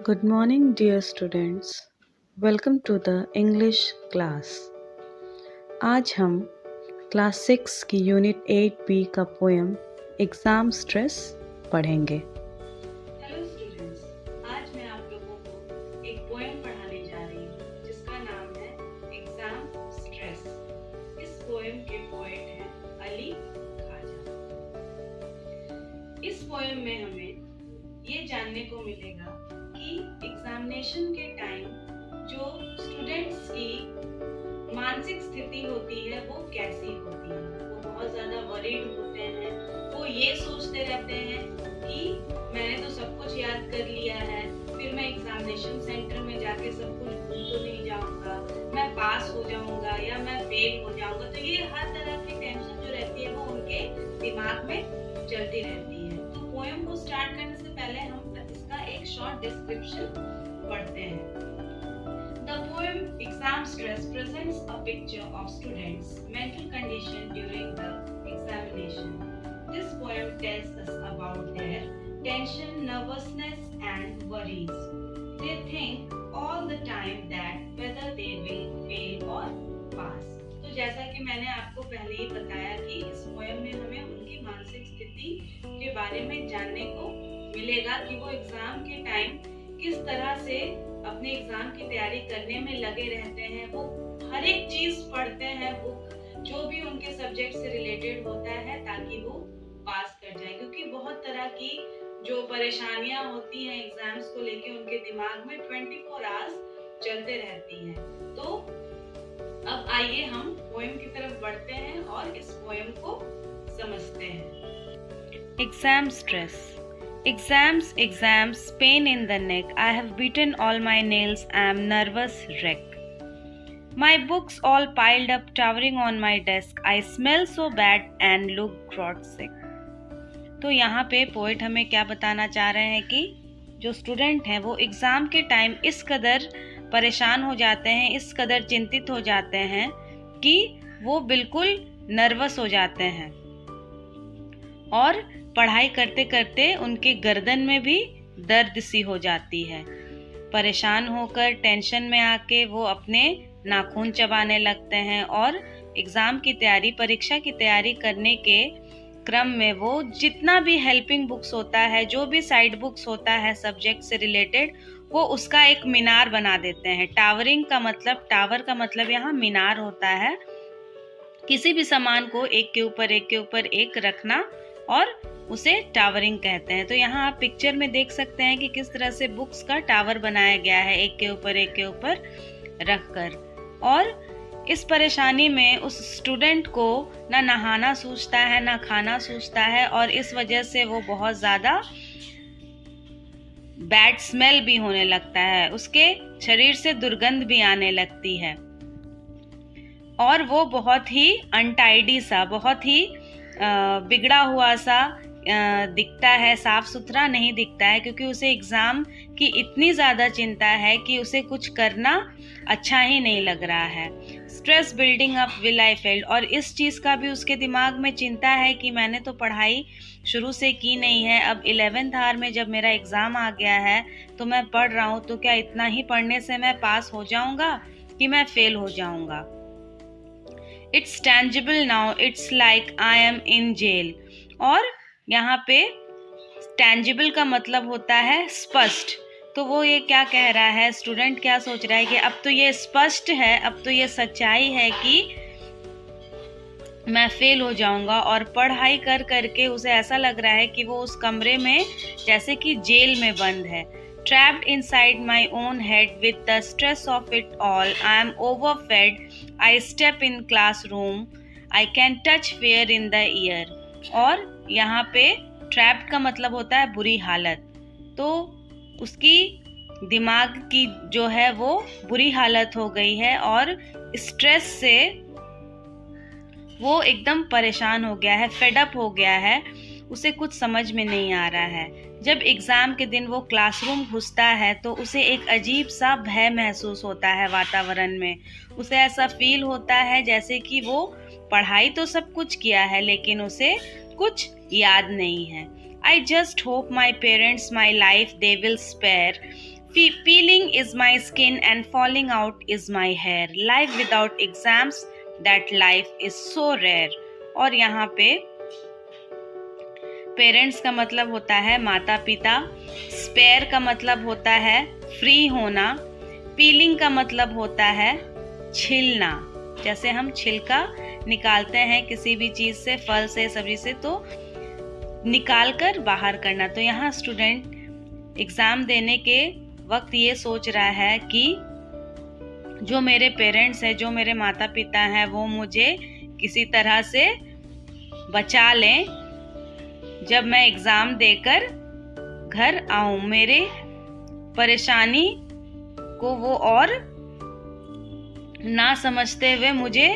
Good morning, dear students. Welcome to the English class. आज हम class 6 की unit 8B का पोएम एग्ज़ाम स्ट्रेस पढ़ेंगे। हेलो स्टूडेंट्स, आज मैं आप लोगों को एक पोएम पढ़ाने जा रही हूँ जिसका नाम है एग्जाम स्ट्रेस। इस पोएम के पोएट हैं अली ख्वाजा। इस पोएम में हमें ये जानने को मिलेगा कि एग्जामिनेशन के टाइम जो स्टूडेंट्स की मानसिक स्थिति होती है वो कैसी होती है। वो बहुत ज़्यादा वरीड होते हैं, वो ये सोचते रहते हैं कि मैंने तो सब कुछ याद कर लिया है, फिर मैं एग्जामिनेशन सेंटर में जाके सब कुछ भूल तो नहीं जाऊंगा, मैं पास हो जाऊंगा या मैं फेल हो जाऊंगा। तो ये हर तरह की टेंशन जो रहती है वो उनके दिमाग में चलती रहती है। तो पोएम को स्टार्ट करने से पहले हम इसका एक शॉर्ट डिस्क्रिप्शन पढ़ते हैं। The poem Exam Stress presents a picture of students' mental condition during the examination. This poem tells us about their tension, nervousness and worries. They think all the time that whether they will fail or pass. तो जैसा कि मैंने आपको पहले ही बताया कि इस poem में हमें उनकी मानसिक स्थिति के बारे में जानने को मिलेगा कि वो एग्जाम के टाइम किस तरह से अपने एग्जाम की तैयारी करने में लगे रहते हैं। वो हर एक चीज पढ़ते हैं, बुक जो भी उनके सब्जेक्ट से रिलेटेड होता है, ताकि वो पास कर जाए। क्योंकि बहुत तरह की जो परेशानियां होती हैं एग्जाम्स को लेके उनके दिमाग में 24 आवर्स चलते रहती हैं। तो अब आइए हम पोएम की तरफ बढ़ते हैं और इस पोएम को समझते हैं। Exam stress. Exams, pain in the neck. I have beaten all my nails, I am nervous wreck. My books all piled up, towering on my desk. I smell so bad and look grotesque. तो यहाँ पे poet हमें क्या बताना चाह रहे हैं कि जो स्टूडेंट हैं वो एग्ज़ाम के टाइम इस कदर परेशान हो जाते हैं, इस कदर चिंतित हो जाते हैं कि वो बिल्कुल नर्वस हो जाते हैं और पढ़ाई करते करते उनके गर्दन में भी दर्द सी हो जाती है। परेशान होकर टेंशन में आके वो अपने नाखून चबाने लगते हैं और एग्ज़ाम की तैयारी, परीक्षा की तैयारी करने के क्रम में वो जितना भी हेल्पिंग बुक्स होता है, जो भी साइड बुक्स होता है सब्जेक्ट से रिलेटेड, वो उसका एक मीनार बना देते हैं। टावर का मतलब यहाँ मीनार होता है। किसी भी सामान को एक के ऊपर एक रखना और उसे टावरिंग कहते हैं। तो यहाँ आप पिक्चर में देख सकते हैं कि किस तरह से बुक्स का टावर बनाया गया है, एक के ऊपर रखकर। और इस परेशानी में उस स्टूडेंट को ना नहाना सूझता है, ना खाना सूझता है, और इस वजह से वो बहुत ज़्यादा बैड स्मेल भी होने लगता है, उसके शरीर से दुर्गंध भी आने लगती है और वो बहुत ही अनटाइडी सा, बहुत ही बिगड़ा हुआ सा दिखता है, साफ सुथरा नहीं दिखता है, क्योंकि उसे एग्ज़ाम की इतनी ज़्यादा चिंता है कि उसे कुछ करना अच्छा ही नहीं लग रहा है। Stress building up will I failed, और इस चीज़ का भी उसके दिमाग में चिंता है कि मैंने तो पढ़ाई शुरू से की नहीं है, अब 11th आवर में जब मेरा एग्ज़ाम आ गया है तो मैं पढ़ रहा हूँ, तो क्या इतना ही पढ़ने से मैं पास हो जाऊँगा कि मैं फेल हो जाऊँगा। It's tangible now, it's like I am in jail. और यहाँ पे tangible का मतलब होता है स्पष्ट। तो वो ये क्या कह रहा है, स्टूडेंट क्या सोच रहा है कि अब तो ये स्पष्ट है, अब तो ये सच्चाई है कि मैं फेल हो जाऊंगा। और पढ़ाई कर करके उसे ऐसा लग रहा है कि वो उस कमरे में जैसे कि जेल में बंद है। Trapped inside my own head with the stress of it all, I am overfed. I step in classroom, I can touch fear in the air. और यहाँ पे trapped का मतलब होता है बुरी हालत। तो उसकी दिमाग की जो है वो बुरी हालत हो गई है और स्ट्रेस से वो एकदम परेशान हो गया है, फेडअप हो गया है, उसे कुछ समझ में नहीं आ रहा है। जब एग्ज़ाम के दिन वो क्लासरूम घुसता है तो उसे एक अजीब सा भय महसूस होता है वातावरण में। उसे ऐसा फील होता है जैसे कि वो पढ़ाई तो सब कुछ किया है लेकिन उसे कुछ याद नहीं है। I just hope my parents my life they will spare. Peeling is my skin and falling out is my hair. Life without exams, that life is so rare. और यहाँ पे पेरेंट्स का मतलब होता है माता पिता, स्पेयर का मतलब होता है फ्री होना, पीलिंग का मतलब होता है छिलना, जैसे हम छिलका निकालते हैं किसी भी चीज़ से, फल से, सब्जी से, तो निकाल कर बाहर करना। तो यहाँ स्टूडेंट एग्ज़ाम देने के वक्त ये सोच रहा है कि जो मेरे पेरेंट्स हैं, जो मेरे माता पिता हैं, वो मुझे किसी तरह से बचा लें जब मैं एग्ज़ाम देकर घर आऊँ, मेरे परेशानी को वो और ना समझते हुए मुझे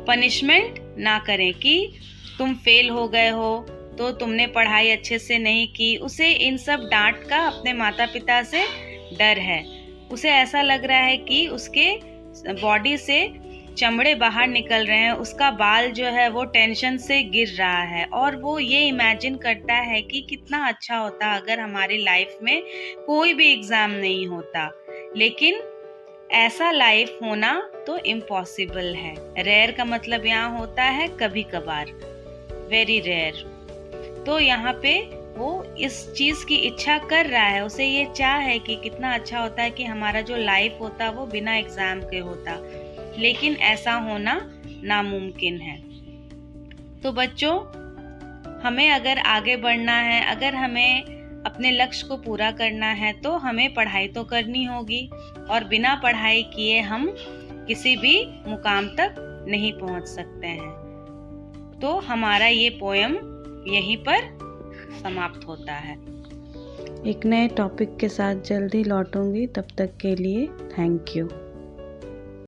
पनिशमेंट ना करें कि तुम फेल हो गए हो तो तुमने पढ़ाई अच्छे से नहीं की। उसे इन सब डांट का अपने माता पिता से डर है। उसे ऐसा लग रहा है कि उसके बॉडी से चमड़े बाहर निकल रहे हैं, उसका बाल जो है वो टेंशन से गिर रहा है, और वो ये इमेजिन करता है कि कितना अच्छा होता अगर हमारी लाइफ में कोई भी एग्ज़ाम नहीं होता। लेकिन ऐसा लाइफ होना तो इम्पॉसिबल है। रेयर का मतलब यहाँ होता है कभी कभार, वेरी रेयर। तो यहाँ पे वो इस चीज़ की इच्छा कर रहा है, उसे ये चाह है कि कितना अच्छा होता है कि हमारा जो लाइफ होता वो बिना एग्ज़ाम के होता, लेकिन ऐसा होना नामुमकिन है। तो बच्चों, हमें अगर आगे बढ़ना है, अगर हमें अपने लक्ष्य को पूरा करना है, तो हमें पढ़ाई तो करनी होगी, और बिना पढ़ाई किए हम किसी भी मुकाम तक नहीं पहुंच सकते हैं। तो हमारा ये पोयम यहीं पर समाप्त होता है। एक नए टॉपिक के साथ जल्दी लौटूंगी, तब तक के लिए थैंक यू।